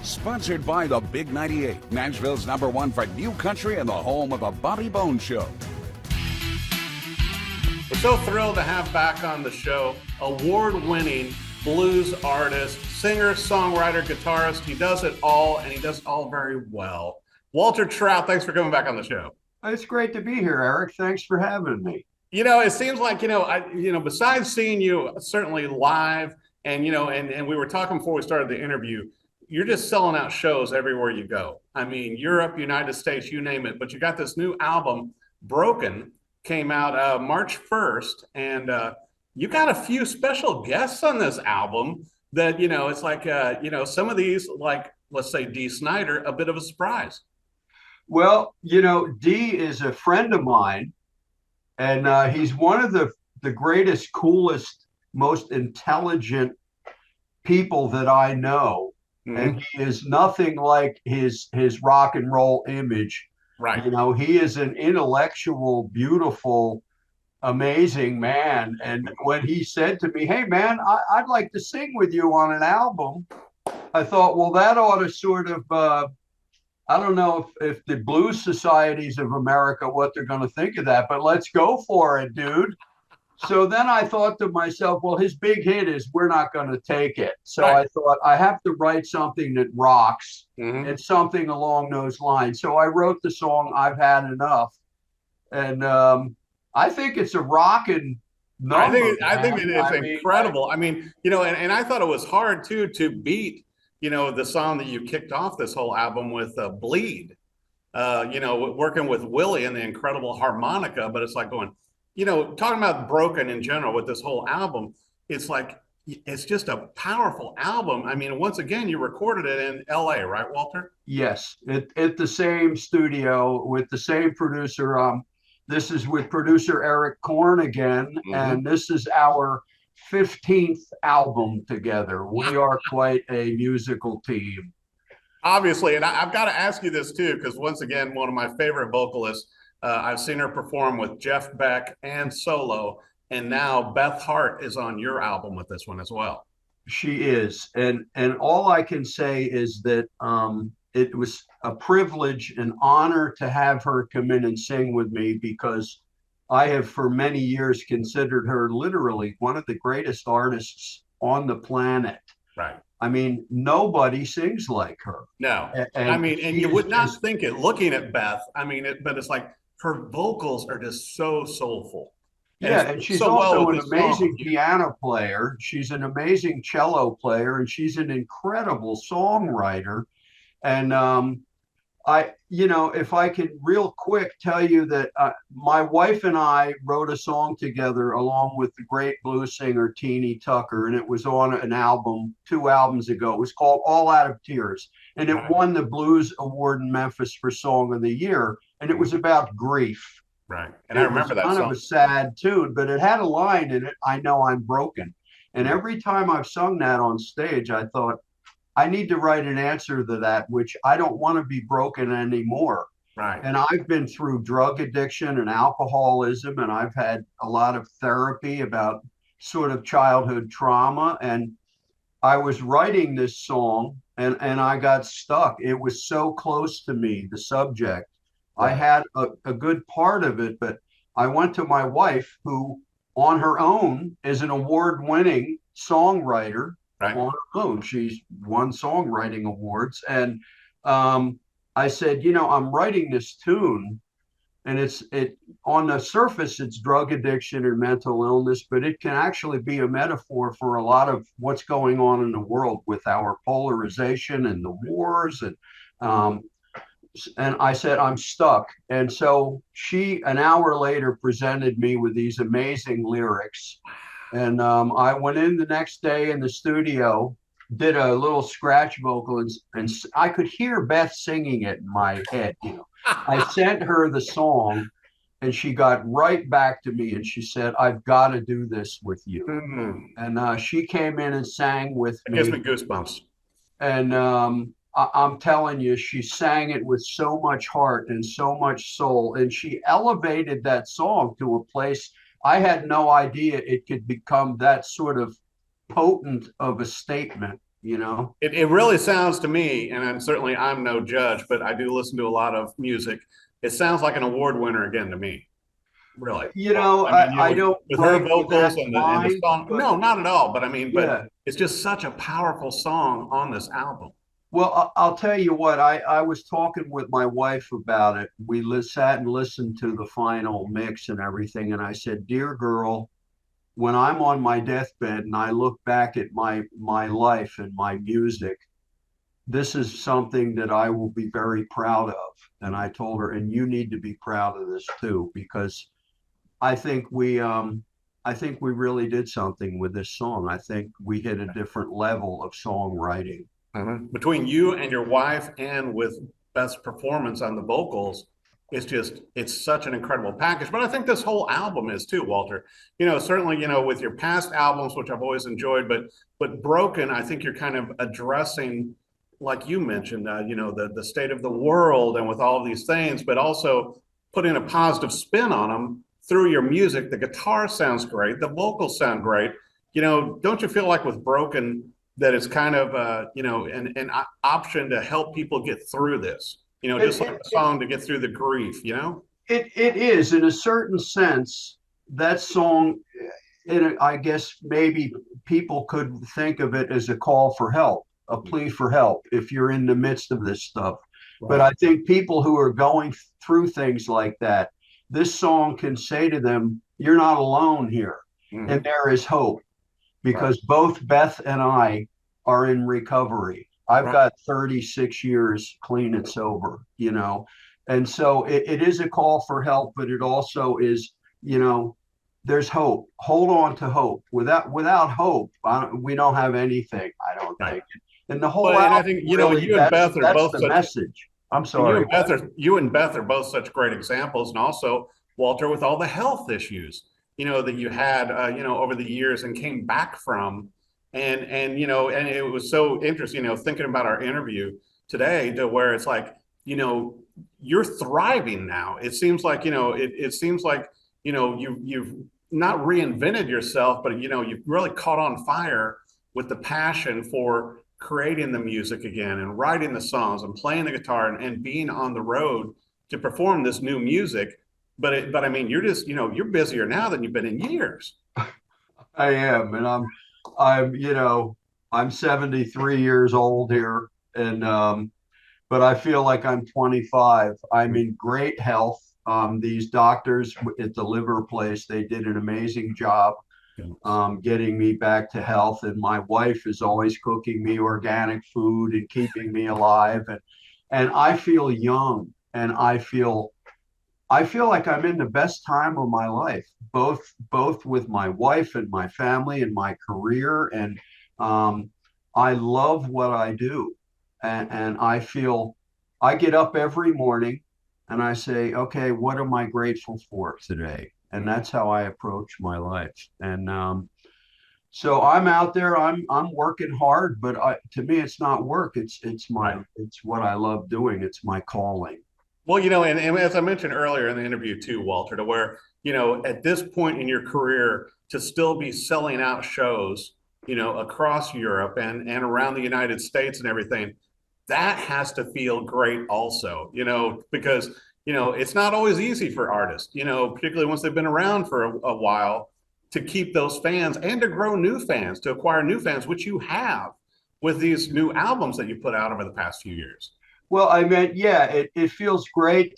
Sponsored by the Big 98, Nashville's #1 for new country and the home of the Bobby Bones Show. We're so thrilled to have back on the show award-winning blues artist, singer, songwriter, guitarist. He does it all, and he does it all very well. Walter Trout, thanks for coming back on the show. It's great to be here, Eric. Thanks for having me. You know, it seems like, besides seeing you certainly live, and we were talking before we started the interview, you're just selling out shows everywhere you go. I mean, Europe, United States, you name it. But you got this new album, Broken, came out March 1st, and you got a few special guests on this album that, it's like, some of these, like, let's say Dee Snyder, a bit of a surprise. Well, Dee is a friend of mine, and he's one of the greatest, coolest, most intelligent people that I know. Mm-hmm. And he is nothing like his rock and roll image. Right. He is an intellectual, beautiful, amazing man. And when he said to me, "Hey, man, I'd like to sing with you on an album," I thought, well, that ought to sort of, I don't know if the blues societies of America, what they're going to think of that, but let's go for it, dude. So then I thought to myself, well, his big hit is "We're Not Going to Take It." So right. I thought I have to write something that rocks, mm-hmm. and something along those lines. So I wrote the song "I've Had Enough," and I think it's a rocking number. I think it is incredible. I mean, and I thought it was hard too to beat, the song that you kicked off this whole album with, "Bleed." Working with Willie and the incredible harmonica, but it's like going. Talking about Broken in general with this whole album, it's like, it's just a powerful album. I mean, once again, you recorded it in LA, right, Walter? Yes, at the same studio with the same producer. This is with producer Eric Corne again, mm-hmm. and this is our 15th album together. We are quite a musical team. Obviously, and I've got to ask you this too, because once again, one of my favorite vocalists, I've seen her perform with Jeff Beck and solo, and now Beth Hart is on your album with this one as well. She is, and all I can say is that it was a privilege, an honor to have her come in and sing with me, because I have for many years considered her literally one of the greatest artists on the planet. Right. I mean, nobody sings like her. No, and you would not think it looking at Beth. I mean, but it's like, her vocals are just so soulful. And she's so also an amazing piano player. She's an amazing cello player, and she's an incredible songwriter. And if I could real quick tell you that my wife and I wrote a song together along with the great blues singer Teeny Tucker, and it was on an album 2 albums ago. It was called "All Out of Tears," and it won the Blues Award in Memphis for Song of the Year. And it was about grief. Right. And I remember that song. It was kind of a sad tune, but it had a line in it, "I know I'm broken." And every time I've sung that on stage, I thought, I need to write an answer to that, which I don't want to be broken anymore. Right. And I've been through drug addiction and alcoholism, and I've had a lot of therapy about sort of childhood trauma. And I was writing this song, and I got stuck. It was so close to me, the subject. I had a good part of it, but I went to my wife, who on her own is an award-winning songwriter. Right. On her own. She's won songwriting awards. And I said, I'm writing this tune, and it on the surface, it's drug addiction or mental illness, but it can actually be a metaphor for a lot of what's going on in the world with our polarization and the wars. And I said, I'm stuck. And so she, an hour later, presented me with these amazing lyrics. And I went in the next day in the studio, did a little scratch vocal, and I could hear Beth singing it in my head. I sent her the song, and she got right back to me, and she said, "I've got to do this with you." Mm-hmm. And she came in and sang with me. It gives me goosebumps. And I'm telling you, she sang it with so much heart and so much soul, and she elevated that song to a place I had no idea it could become that sort of potent of a statement. you know? It really sounds to me, and I'm no judge, but I do listen to a lot of music. It sounds like an award winner again to me. Really. You know, I mean, I don't with her write with that vocals in and the mind, song. but No, not at all. But I mean, but yeah. it's just such a powerful song on this album. Well, I'll tell you what, I was talking with my wife about it. We sat and listened to the final mix and everything. And I said, dear girl, when I'm on my deathbed and I look back at my life and my music, this is something that I will be very proud of. And I told her, and you need to be proud of this too, because I think we really did something with this song. I think we hit a different level of songwriting. Between you and your wife, and with Beth's performance on the vocals, it's such an incredible package. But I think this whole album is too, Walter. Certainly, with your past albums, which I've always enjoyed, but Broken, I think you're kind of addressing, like you mentioned, the state of the world and with all of these things, but also putting a positive spin on them through your music. The guitar sounds great, the vocals sound great. Don't you feel like with Broken that it's kind of an option to help people get through this? Just like a song to get through the grief. It is, in a certain sense, that song. I guess maybe people could think of it as a call for help, a plea for help if you're in the midst of this stuff. Right. But I think people who are going through things like that, this song can say to them, "You're not alone here, and there is hope." Because both Beth and I are in recovery. I've got 36 years clean and sober, and so it is a call for help, but it also is, there's hope. Hold on to hope. Without hope, we don't have anything, I don't think. And the whole and I think really, you and Beth are both the such message. I'm sorry. You and Beth are both such great examples, and also Walter, with all the health issues that you had over the years and came back from, and it was so interesting thinking about our interview today, to where it's like you're thriving now. It seems like it seems like you've not reinvented yourself, but you've really caught on fire with the passion for creating the music again and writing the songs and playing the guitar and being on the road to perform this new music. But I mean, you're just, you're busier now than you've been in years. I am, and I'm 73 years old here, and but I feel like I'm 25. I'm in great health. These doctors at the liver place, they did an amazing job getting me back to health, and my wife is always cooking me organic food and keeping me alive, and I feel young, and I feel like I'm in the best time of my life, both with my wife and my family and my career. And I love what I do. And I get up every morning and I say, okay, what am I grateful for today? And that's how I approach my life. And so I'm out there, I'm working hard, but to me, it's not work. It's what I love doing. It's my calling. Well, and as I mentioned earlier in the interview too, Walter, to where, at this point in your career, to still be selling out shows, across Europe and around the United States and everything, that has to feel great also, because, it's not always easy for artists, particularly once they've been around for a while, to keep those fans and to grow new fans, to acquire new fans, which you have with these new albums that you put out over the past few years. Well, I mean, yeah, it feels great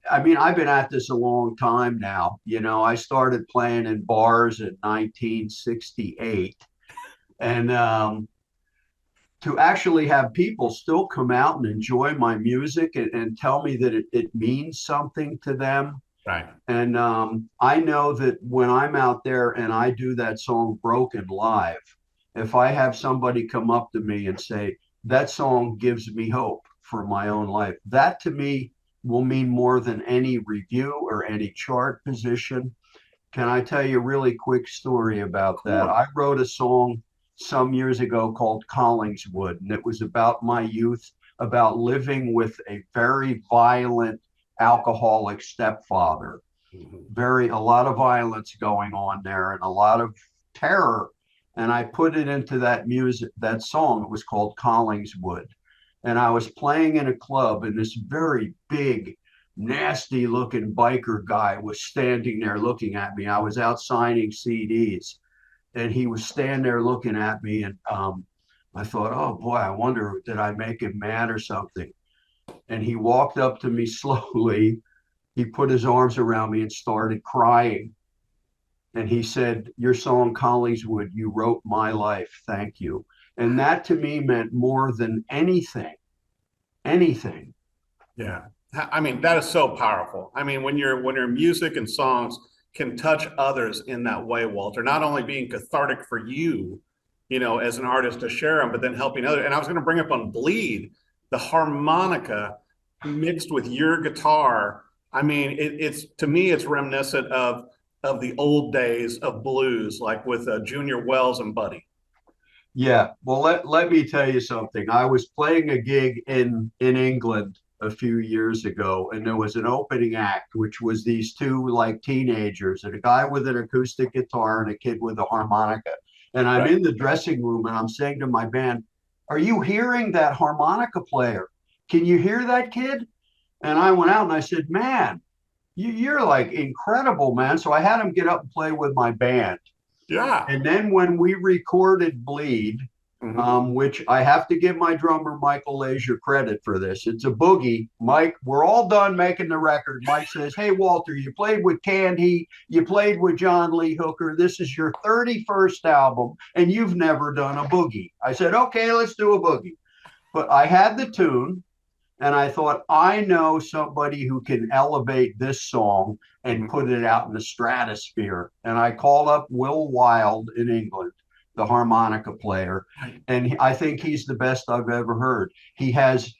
I've been at this a long time now. I started playing in bars in 1968. And to actually have people still come out and enjoy my music and tell me that it means something to them. Right. And I know that when I'm out there and I do that song Broken live, if I have somebody come up to me and say, that song gives me hope for my own life, that to me will mean more than any review or any chart position. Can I tell you a really quick story about that? I wrote a song some years ago called Collingswood, and it was about my youth, about living with a very violent alcoholic stepfather. A lot of violence going on there and a lot of terror and I put it into that music, that song. It was called Collingswood. And I was playing in a club, and this very big, nasty looking biker guy was standing there looking at me. I was out signing CDs, and he was standing there looking at me. And I thought, oh boy, I wonder, did I make him mad or something? And he walked up to me slowly. He put his arms around me and started crying. And he said, your song, Collingswood, you wrote my life. Thank you. And that to me meant more than anything, anything. Yeah. I mean, that is so powerful. I mean, when your music and songs can touch others in that way, Walter, not only being cathartic for you, as an artist to share them, but then helping others. And I was going to bring up on Bleed, the harmonica mixed with your guitar. I mean, it's to me, it's reminiscent of the old days of blues, like with Junior Wells and Buddy. Yeah. Well, let me tell you something. I was playing a gig in England a few years ago, and there was an opening act, which was these two like teenagers, and a guy with an acoustic guitar and a kid with a harmonica. And I'm in the dressing room, and I'm saying to my band, are you hearing that harmonica player? Can you hear that kid? And I went out and I said, man, you're like incredible, man. So I had him get up and play with my band. Yeah. And then when we recorded Bleed, which I have to give my drummer, Michael Leisure, credit for this. It's a boogie. Mike, we're all done making the record. Mike says, hey, Walter, you played with Canned Heat. You played with John Lee Hooker. This is your 31st album, and you've never done a boogie. I said, okay, let's do a boogie. But I had the tune, and I thought, I know somebody who can elevate this song and put it out in the stratosphere. And I called up Will Wilde in England, the harmonica player, and I think he's the best I've ever heard. He has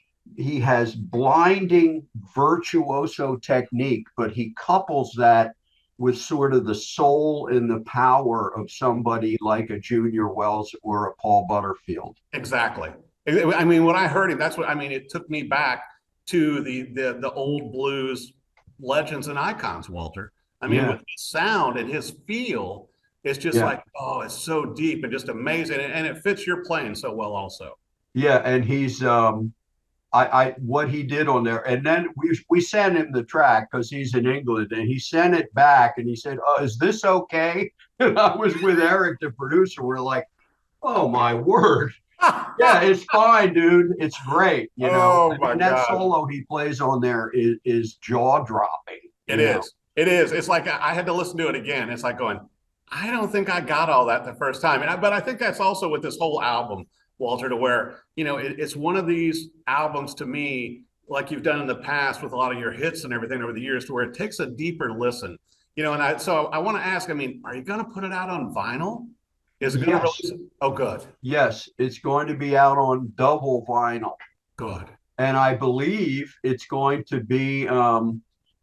blinding virtuoso technique, but he couples that with sort of the soul and the power of somebody like a Junior Wells or a Paul Butterfield. Exactly. I mean, when I heard him, that's what I mean. It took me back to the old blues legends and icons, Walter. I mean, with his sound and his feel, it's just like, oh, it's so deep and just amazing, and it fits your playing so well, also. Yeah, and he's what he did on there, and then we sent him the track because he's in England, and he sent it back, and he said, "Oh, is this okay?" And I was with Eric, the producer. We're like, "Oh my word." Yeah, it's fine, dude. It's great, you know. Oh, and that solo he plays on there is jaw dropping. It is. It is. It's like I had to listen to it again. It's like going, I don't think I got all that the first time. But I think that's also with this whole album, Walter, to where, it's one of these albums to me, like you've done in the past with a lot of your hits and everything over the years, to where it takes a deeper listen. So I want to ask, I mean, are you going to put it out on vinyl? Is it going to release? Oh, good. Yes, it's going to be out on double vinyl. Good. And I believe it's going to be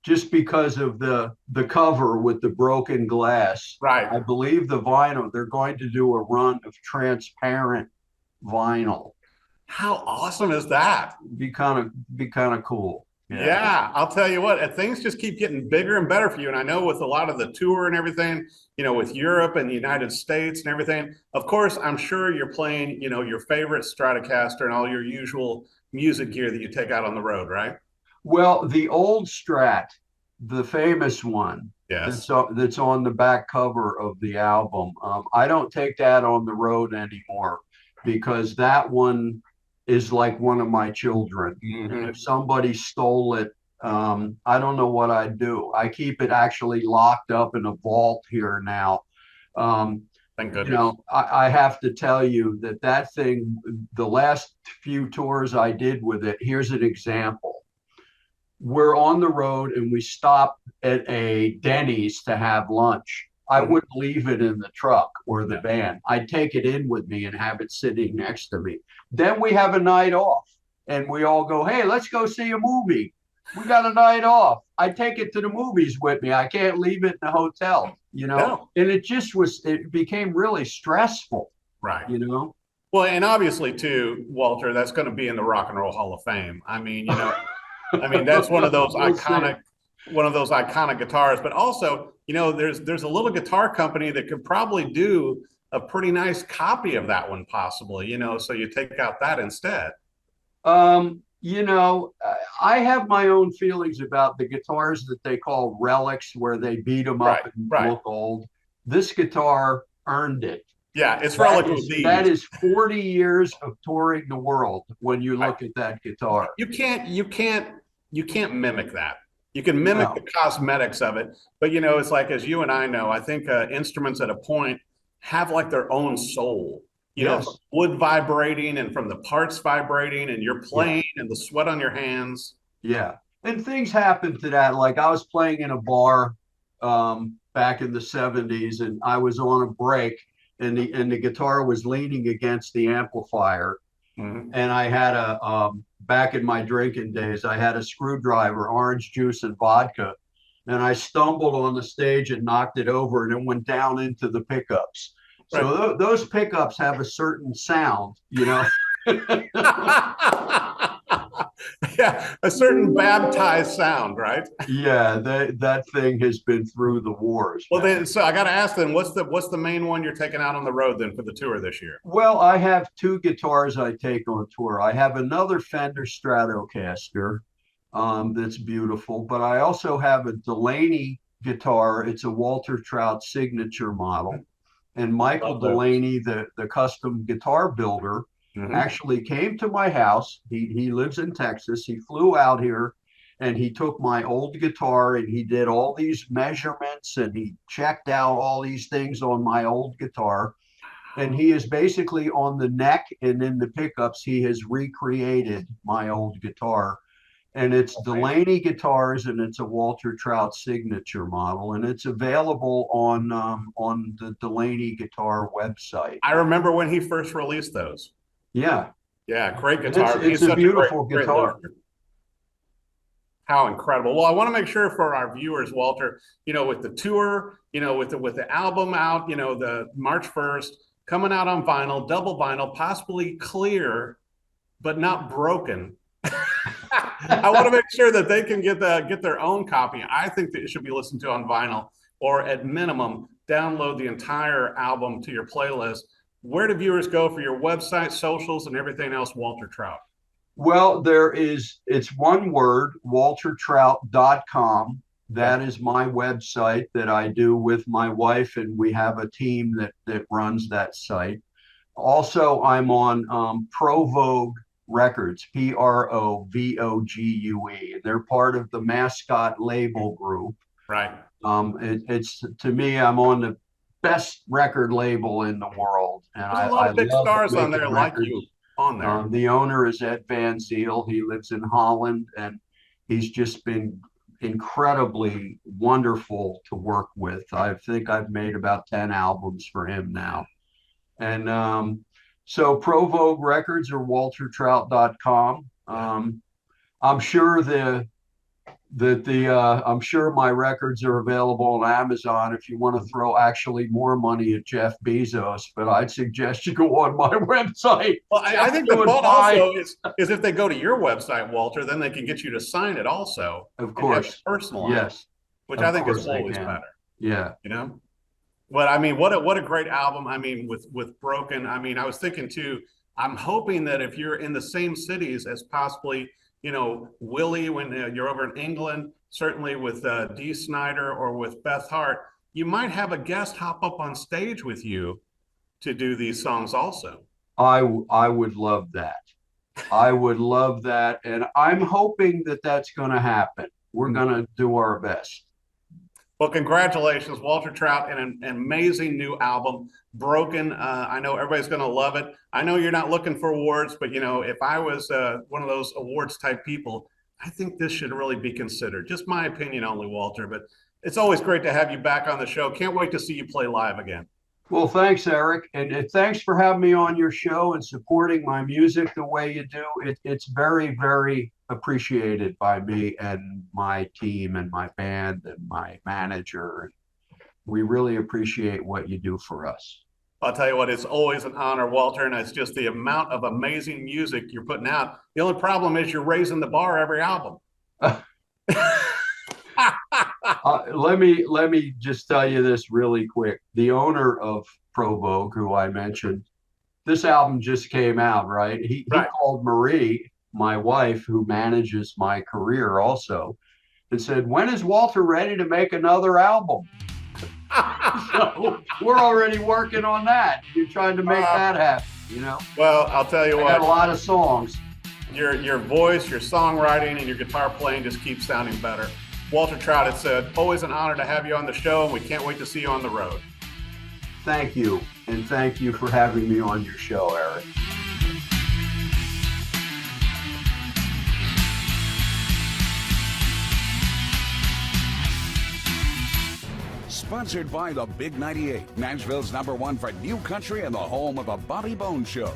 just because of the cover with the broken glass. Right. I believe the vinyl, they're going to do a run of transparent vinyl. How awesome is that? Be kind of cool. Yeah, I'll tell you what, things just keep getting bigger and better for you. And I know with a lot of the tour and everything, with Europe and the United States and everything, of course, I'm sure you're playing, your favorite Stratocaster and all your usual music gear that you take out on the road, right? Well, the old Strat, the famous one, yes, that's on the back cover of the album, I don't take that on the road anymore because that one is like one of my children. And if somebody stole it, I don't know what I'd do. I keep it actually locked up in a vault here now. Thank goodness. I have to tell you that thing, the last few tours I did with it, here's an example. We're on the road and we stop at a Denny's to have lunch. I wouldn't leave it in the truck or the van. I'd take it in with me and have it sitting next to me. Then we have a night off and we all go, hey, let's go see a movie. We got a night off. I take it to the movies with me. I can't leave it in the hotel, No. And it became really stressful. Right. Well, and obviously too, Walter, that's going to be in the Rock and Roll Hall of Fame. I mean, that's one of those iconic guitars, but also, there's a little guitar company that could probably do a pretty nice copy of that one, possibly, you know, so you take out that instead. You know, I have my own feelings about the guitars that they call relics, where they beat them up and look old. This guitar earned it. Yeah, it's relic of these. That is 40 years of touring the world when you look at that guitar. You can't mimic that. You can mimic the cosmetics of it, but you know, it's like, as you and I know, I think instruments at a point have like their own soul. You know, from wood vibrating and from the parts vibrating, and you're playing and the sweat on your hands. Yeah. And things happen to that. Like I was playing in a bar back in the 70s, and I was on a break, and the guitar was leaning against the amplifier. And I had back in my drinking days, I had a screwdriver, orange juice and vodka. And I stumbled on the stage and knocked it over, and it went down into the pickups. So those pickups have a certain sound, you know. Yeah, a certain baptized sound, right? Yeah, that thing has been through the wars. Well, then, so I got to ask then, what's the main one you're taking out on the road then for the tour this year? Well, I have two guitars I take on tour. I have another Fender Stratocaster that's beautiful, but I also have a Delaney guitar. It's a Walter Trout signature model. And Michael Delaney, the custom guitar builder, actually came to my house. He lives in Texas. He flew out here, and he took my old guitar, and he did all these measurements, and he checked out all these things on my old guitar. And he is basically, on the neck and in the pickups, he has recreated my old guitar. And it's Delaney guitars, and it's a Walter Trout signature model, and it's available on the Delaney guitar website. I remember when he first released those. Yeah, great guitar. It's a beautiful guitar. How incredible! Well, I want to make sure for our viewers, Walter, you know, with the tour, you know, with the album out, you know, the March 1st coming out on vinyl, double vinyl, possibly clear, but not broken. I want to make sure that they can get their own copy. I think that it should be listened to on vinyl, or at minimum, download the entire album to your playlist. Where do viewers go for your website, socials, and everything else, Walter Trout? Well, it's one word, waltertrout.com. That is my website that I do with my wife, and we have a team that runs that site. Also, I'm on Pro Vogue Records, PROVOGUE. They're part of the Mascot label group. Right. It's to me, I'm on the best record label in the world, and There's a lot of big stars on there like you on there. The owner is Ed Van Ziel. He lives in Holland, and he's just been incredibly wonderful to work with. I think I've made about 10 albums for him now, and so Pro Vogue Records or waltertrout.com. I'm sure I'm sure my records are available on Amazon if you want to throw actually more money at Jeff Bezos, but I'd suggest you go on my website. Well, I think the fun also is if they go to your website, Walter, then they can get you to sign it also. Of course. Personalized. Yes. Which I think is always better. Yeah. You know? But I mean, what a great album. I mean, with Broken, I mean, I was thinking too, I'm hoping that if you're in the same cities as possibly, you know, Willie, when you're over in England, certainly with Dee Snyder or with Beth Hart, you might have a guest hop up on stage with you to do these songs also. I would love that. I would love that. And I'm hoping that that's going to happen. We're going to do our best. Well, congratulations, Walter Trout, and an amazing new album, Broken. I know everybody's going to love it. I know you're not looking for awards, but, you know, if I was one of those awards type people, I think this should really be considered. Just my opinion only, Walter, but it's always great to have you back on the show. Can't wait to see you play live again. Well, thanks, Eric. And thanks for having me on your show and supporting my music the way you do. It's very, very appreciated by me and my team and my band and my manager. We really appreciate what you do for us. I'll tell you what, it's always an honor, Walter, and it's just the amount of amazing music you're putting out. The only problem is you're raising the bar every album. Let me just tell you this really quick. The owner of Provoke, who I mentioned, this album just came out, right? He Right. called Marie, my wife, who manages my career also, and said, "When is Walter ready to make another album?" So we're already working on that. You're trying to make that happen, you know? Well, I'll tell you I what. got a lot of songs. Your voice, your songwriting, and your guitar playing just keeps sounding better. Walter Trout had said, always an honor to have you on the show, and we can't wait to see you on the road. Thank you. And thank you for having me on your show, Eric. Sponsored by the Big 98, Nashville's #1 for new country and the home of the Bobby Bones Show.